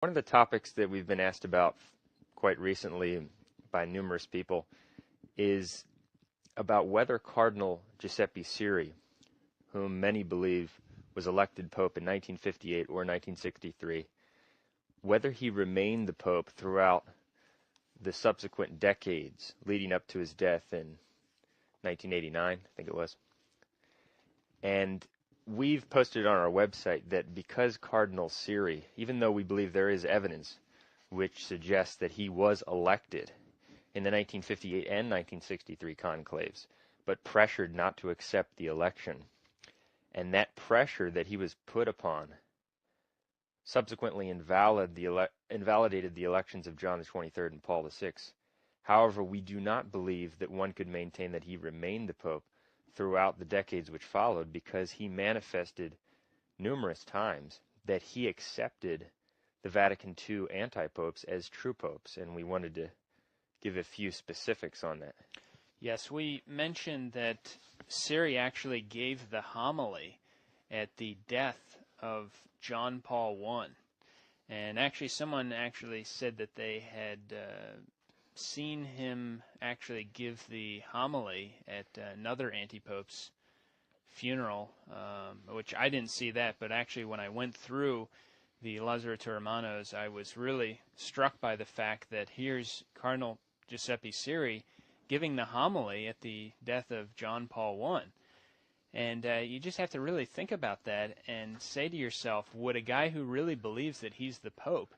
One of the topics that we've been asked about quite recently by numerous people is about whether Cardinal Giuseppe Siri, whom many believe was elected Pope in 1958 or 1963, whether he remained the Pope throughout the subsequent decades leading up to his death in 1989, I think it was. And we've posted on our website that because Cardinal Siri, even though we believe there is evidence which suggests that he was elected in the 1958 and 1963 conclaves, but pressured not to accept the election, and that pressure that he was put upon subsequently invalidated the elections of John the 23rd and Paul the 6th. However, we do not believe that one could maintain that he remained the Pope throughout the decades which followed, because he manifested numerous times that he accepted the Vatican II anti-popes as true popes, and we wanted to give a few specifics on that. Yes, we mentioned that Siri actually gave the homily at the death of John Paul I, and actually someone actually said that they had seen him actually give the homily at another anti-pope's funeral, which I didn't see that, but actually when I went through the Lazaretto Romanos, I was really struck by the fact that here's Cardinal Giuseppe Siri giving the homily at the death of John Paul I. And you just have to really think about that and say to yourself, would a guy who really believes that he's the Pope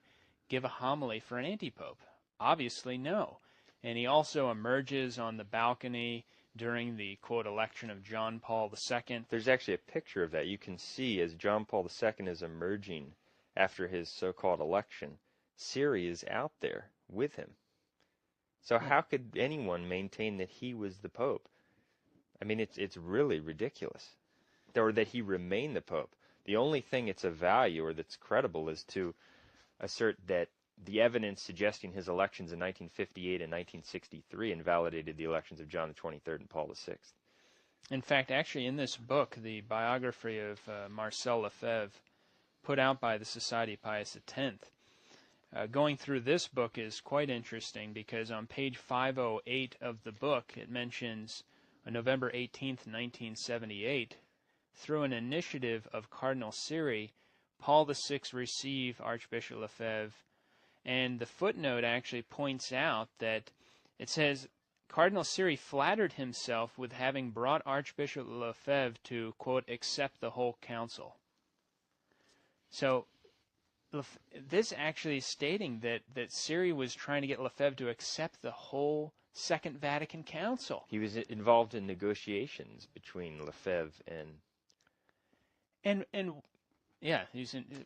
give a homily for an anti-pope? Obviously, no. And he also emerges on the balcony during the, quote, election of John Paul II. There's actually a picture of that. You can see as John Paul II is emerging after his so-called election, Siri is out there with him. So how could anyone maintain that he was the Pope? I mean, it's really ridiculous. Or that he remained the Pope. The only thing it's of value or that's credible is to assert that the evidence suggesting his elections in 1958 and 1963 invalidated the elections of John the 23rd and Paul the 6th. In fact, actually in this book, the biography of Marcel Lefebvre, put out by the Society of Pius X, going through this book is quite interesting, because on page 508 of the book it mentions on November 18th, 1978, through an initiative of Cardinal Siri, Paul VI received Archbishop Lefebvre. And the footnote actually points out that it says, Cardinal Siri flattered himself with having brought Archbishop Lefebvre to, quote, accept the whole council. So this actually is stating that Siri was trying to get Lefebvre to accept the whole Second Vatican Council. He was involved in negotiations between Lefebvre and yeah,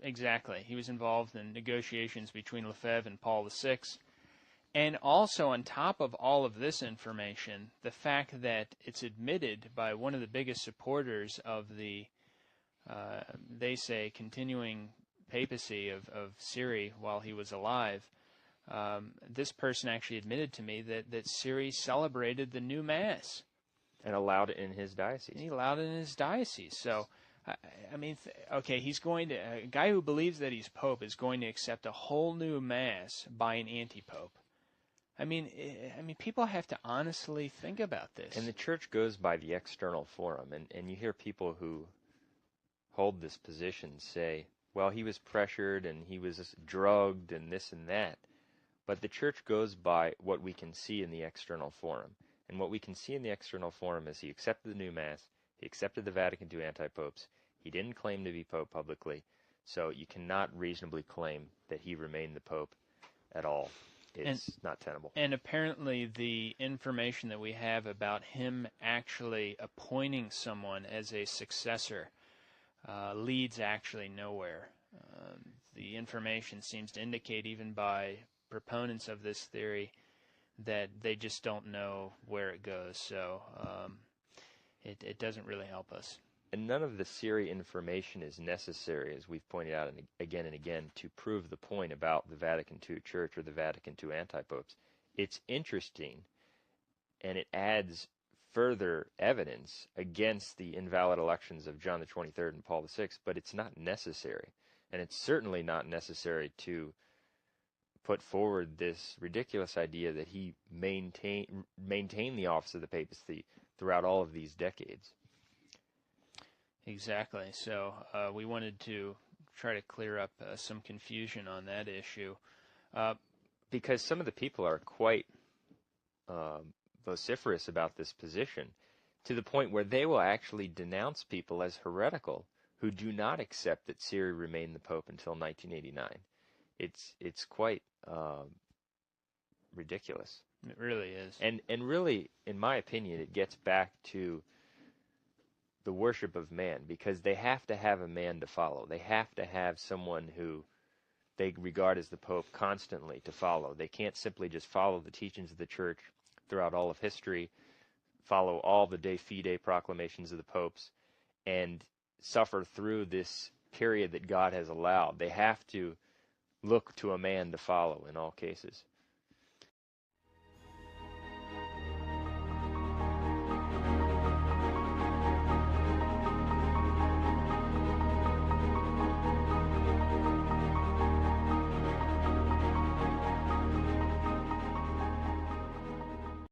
exactly. He was involved in negotiations between Lefebvre and Paul VI. And also, on top of all of this information, the fact that it's admitted by one of the biggest supporters of the, they say, continuing papacy of Siri while he was alive, this person actually admitted to me that Siri celebrated the new Mass. and allowed it in his diocese. He allowed it in his diocese. So, I mean, okay, he's going to, a guy who believes that he's Pope is going to accept a whole new Mass by an anti-Pope. I mean, people have to honestly think about this. And the Church goes by the external forum, and you hear people who hold this position say, well, he was pressured and he was drugged and this and that. But the Church goes by what we can see in the external forum. And what we can see in the external forum is he accepted the new Mass, he accepted the Vatican II anti-popes, he didn't claim to be Pope publicly, so you cannot reasonably claim that he remained the Pope at all. It's not tenable. And apparently the information that we have about him actually appointing someone as a successor leads actually nowhere. The information seems to indicate, even by proponents of this theory, that they just don't know where it goes. So it doesn't really help us. And none of the Siri information is necessary, as we've pointed out again and again, to prove the point about the Vatican II Church or the Vatican II anti-popes. It's interesting, and it adds further evidence against the invalid elections of John the 23rd and Paul the 6th, but it's not necessary. And it's certainly not necessary to put forward this ridiculous idea that he maintained the office of the papacy throughout all of these decades. Exactly. So we wanted to try to clear up some confusion on that issue. Because some of the people are quite vociferous about this position, to the point where they will actually denounce people as heretical who do not accept that Siri remained the Pope until 1989. It's quite ridiculous. It really is. And really, in my opinion, it gets back to the worship of man, because they have to have a man to follow. They have to have someone who they regard as the Pope constantly to follow. They can't simply just follow the teachings of the Church throughout all of history, follow all the de fide proclamations of the popes, and suffer through this period that God has allowed. They have to look to a man to follow in all cases.